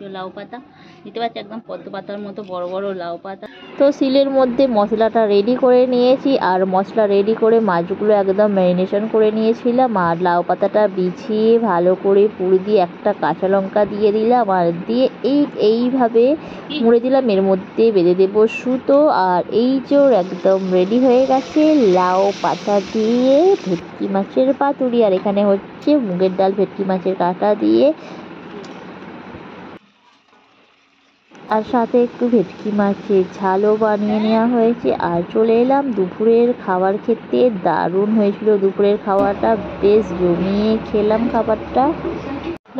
যে লাউ পাতা দিতে পারছি, একদম পদ্ম পাতার মতো বড় বড় লাউ পাতা। তো শিলের মধ্যে মশলাটা রেডি করে নিয়েছি, আর মশলা রেডি করে মাছগুলো একদম ম্যারিনেশন করে নিয়েছিলাম। আর লাউ পাতাটা বিছিয়ে ভালো করে পুর দিয়ে একটা কাঁচা লঙ্কা দিয়ে দিলাম, আর দিয়ে এইভাবে মুড়ে দিলাম। এর মধ্যে বেঁধে দেবো সুতো। আর এই যে একদম রেডি হয়ে গেছে লাউ পাতা দিয়ে ভেটকি মাছের পাতুরি। আর এখানে হচ্ছে মুগের ডাল ভেটকি মাছের কাঁটা দিয়ে, আর সাথে একটু ভেটকি মাছের ঝালও বানিয়ে নেওয়া হয়েছে। আর চলে এলাম দুপুরের খাবার খেতে। দারুণ হয়েছিল দুপুরের খাওয়াটা, বেশ জমিয়ে খেলাম খাবারটা।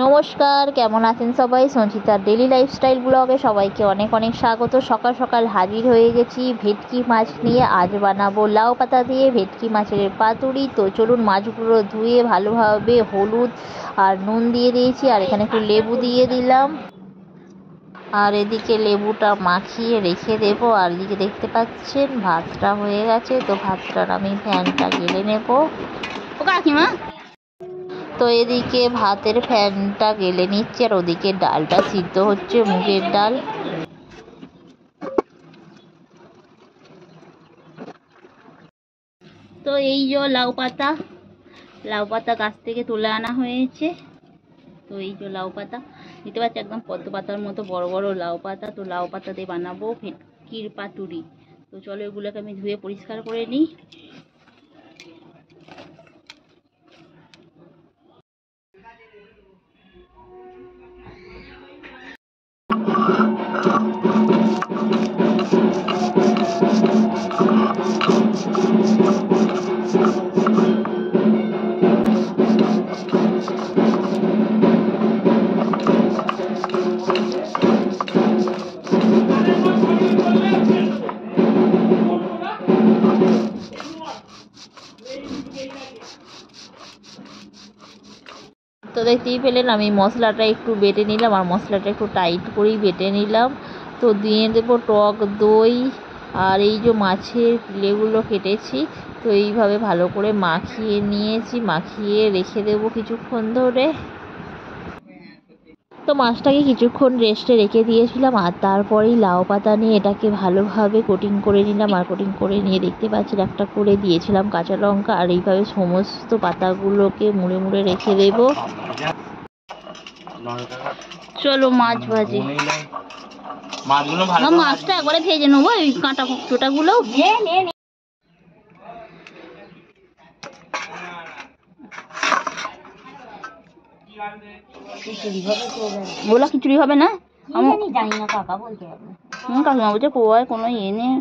নমস্কার, কেমন আছেন সবাই? সঞ্চিতার ডেলি লাইফস্টাইল ব্লগে সবাইকে অনেক অনেক স্বাগত। সকাল সকাল হাজির হয়ে গেছি ভেটকি মাছ নিয়ে। আজ বানাবো লাউ পাতা দিয়ে ভেটকি মাছের পাতুরি। তো চলুন, মাছগুলো ধুয়ে ভালোভাবে হলুদ আর নুন দিয়ে দিয়েছি, আর এখানে একটু লেবু দিয়ে দিলাম। আর এদিকে লেবুটা মাখিয়ে রেখে দেব। আর এদিকে দেখতে পাচ্ছেন ভাতটা হয়ে গেছে, তো ভাতটার আমি ফ্যানটা গেলে নেব। ও কাকিমা, তো এদিকে ভাতের ফ্যানটা গেলে নিচ্ছে, আর ওদিকে ডালটা সিদ্ধ হচ্ছে, মুগের ডাল। তো এই যে লাউ পাতা গাছ থেকে তুলে আনা হয়েছে। তো এই যে লাউ পাতা দিতে পারছি, একদম পদ্ম পাতার মতো বড় বড় লাউ পাতা। তো লাউ পাতা দিয়ে বানাবো ভেটকির পাতুরি। তো চলো এগুলোকে আমি ধুয়ে পরিষ্কার করে নিই। তো দেখতেই পেলেন আমি মশলাটা একটু বেটে নিলাম, আর মশলাটা একটু টাইট করেই বেটে নিলাম। তো দিয়ে দেবো টক দই, আর এই যে মাছের ফিলেগুলো কেটেছি, তো এইভাবে ভালো করে মাখিয়ে নিয়েছি। মাখিয়ে রেখে দেবো কিছুক্ষণ ধরে। তো মাছটাকে কিছুক্ষণ রেস্টে রেখে দিয়েছিলাম, আর তারপরেই লাউ পাতা নিয়ে এটাকে ভালোভাবে কোটিং করে নিলাম। আর কোটিং করে নিয়ে দেখতে পাচ্ছেন একটা করে দিয়েছিলাম কাঁচা লঙ্কা। আর এইভাবে সমস্ত পাতাগুলোকে মুড়ে মুড়ে রেখে দেব। চলো মাছ ভাজি, মাছটা একবারে ভেজে নেবো, ওই কাঁটা চোটাগুলো। বলা খিচুড়ি হবে না, আমি জানি না, কাকা বলতে পারবে। কাকিমা বলছে কোয়ায় কোনো ইয়ে নেই।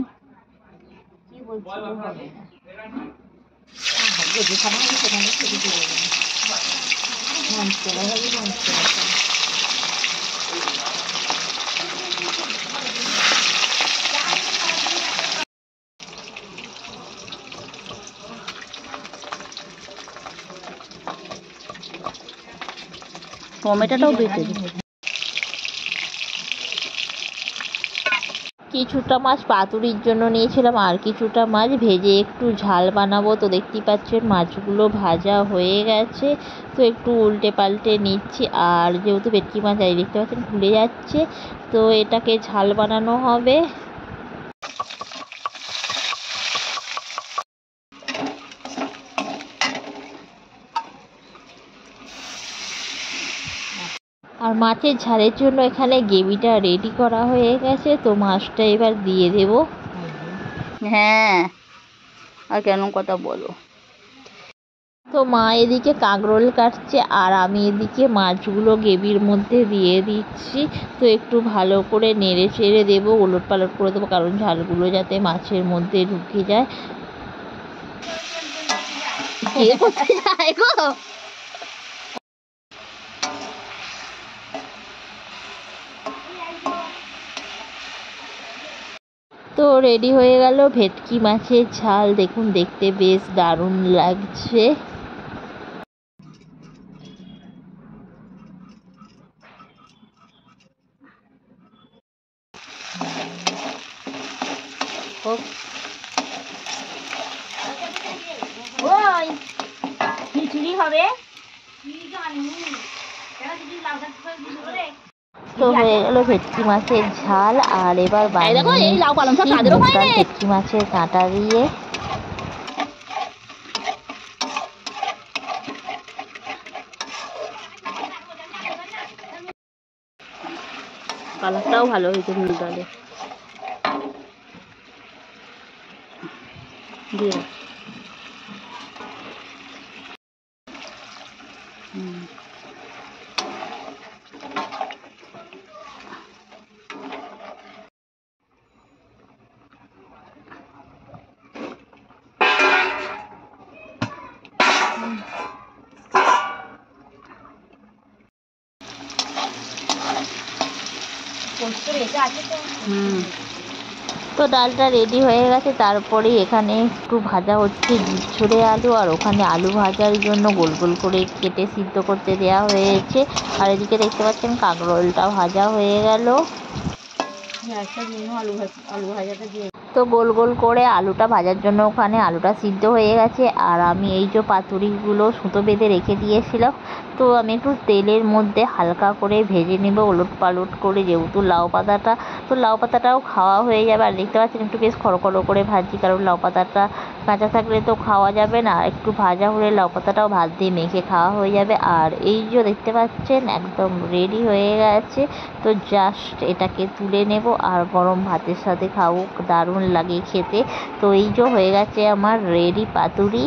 টমেটোটাও বেটে দিই। কিছুটা মাছ পাতুরির জন্য নিয়েছিলাম, আর কিছুটা মাছ ভেজে একটু ঝাল বানাবো। তো দেখতেই পাচ্ছেন মাছগুলো ভাজা হয়ে গেছে, তো একটু উল্টে পাল্টে নিচ্ছি। আর যেহেতু ভেটকি মাছ দেখতে পাচ্ছেন ফুলে যাচ্ছে, তো এটাকে ঝাল বানানো হবে। আর মাছের ঝালের জন্য এখানে গ্রেভিটা রেডি করা হয়ে গেছে। তো মাছটা এবার দিয়ে দেব। হ্যাঁ, আর কেন কথা বলো। তো মা এদিকে কাঁকরোল কাটছে, আর আমি এদিকে মাছগুলো গ্রেভির মধ্যে দিয়ে দিচ্ছি। তো একটু ভালো করে নেড়ে চেড়ে দেবো, ওলট পালট করে দেবো, কারণ ঝালগুলো যাতে মাছের মধ্যে ঢুকে যায়। তো রেডি হয়ে গেল ভেটকি মাছের ঝাল। দেখুন দেখতে বেশ দারুণ লাগছে। ওই খিচুড়ি হবে। তো হয়ে গেল ভেটকি মাছের ঝাল। আর এবার ভেটকি মাছের কাঁটা দিয়ে কালারটাও ভালো হয়েছে মুগ ডালে দিয়ে তো ডালটা রেডি হয়ে গেছে। তারপরে এখানে একটু ভাজা হচ্ছে ঝুরঝুরে আলু, আর ওখানে আলু ভাজার জন্য গোল গোল করে কেটে সিদ্ধ করতে দেওয়া হয়েছে। আর এদিকে দেখতে পাচ্ছেন কাঁকরোলটা ভাজা হয়ে গেল। আলু ভাজাটা দিয়ে তো গোল গোল করে আলুটা ভাজার জন্য ওখানে আলুটা সিদ্ধ হয়ে গেছে। আর আমি এই যে পাতুরিগুলো সুতো বেঁধে রেখে দিয়েছিলাম, তো আমি একটু তেলের মধ্যে হালকা করে ভেজে নেব ওলট পালট করে, যেহেতু লাউ পাতাটা, তো লাউ পাতাটাও খাওয়া হয়ে যাবে। আর দেখতে পাচ্ছেন একটু বেশ খড়খড়ো করে ভাজি, কারণ লাউ পাতাটা কাঁচা থাকলে তো খাওয়া যাবে না, একটু ভাজা হলে লাউ পাতাটাও ভাত দিয়ে মেখে খাওয়া হয়ে যাবে। আর এই যে দেখতে পাচ্ছেন একদম রেডি হয়ে গেছে। তো জাস্ট এটাকে তুলে নেব আর গরম ভাতের সাথে খাবো, দারুণ লাগে খেতে। তো এই যে হয়ে গেছে আমার রেডি পাতুরি।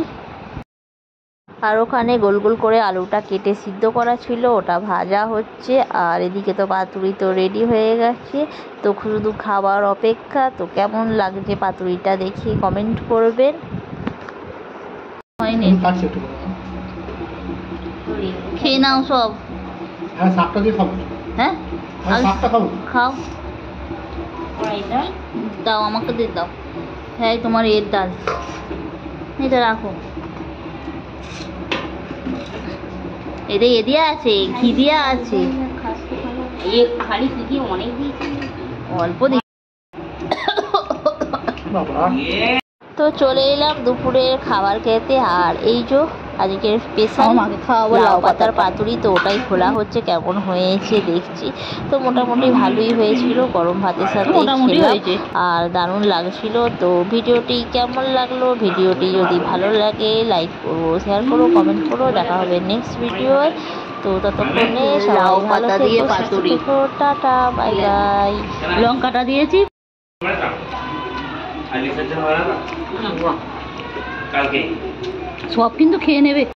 আর ওখানে গোল গোল করে আলুটা কেটে সিদ্ধ করা ছিল, ওটা ভাজা হচ্ছে। আর এদিকে তো পাতুরি তো রেডি হয়ে গেছে, তো শুধু খাবার অপেক্ষা। তো কেমন লাগছে পাতুরিটা দেখি কমেন্ট করবেন। হয়নি, খেয়ে নাও সব। হ্যাঁ খাও, দাও আমাকে দিয়ে দাও। হ্যাঁ তোমার এর ডাল, এটা রাখো। এদের এ দিয়া আছে, ঘি দিয়া আছে, খালি কি অনেক দিয়েছি, অল্প দি। তো চলে এলাম দুপুরের খাবার খেতে। আর এই যে আজকের স্পেশাল লাউ পাতার পাতুরি, তো ওটাই খোলা হচ্ছে, কেমন হয়েছে দেখছি। তো মোটামুটি ভালোই হয়েছিল, গরম ভাতের সাথে খেলাম আর দারুণ লাগছিল। তো ভিডিওটি কেমন লাগলো, ভিডিওটি যদি ভালো লাগে লাইক করো, শেয়ার করো, কমেন্ট করো। দেখা হবে নেক্সট ভিডিওয়। তো ততক্ষণে লাউ সবাই ভালো পাতা দিয়ে থেকো, সুস্থ পাতুরি, থেকো, টাটা বাই বাই। লঙ্কাটা দিয়েছি সব কিন্তু খেয়ে নেবে।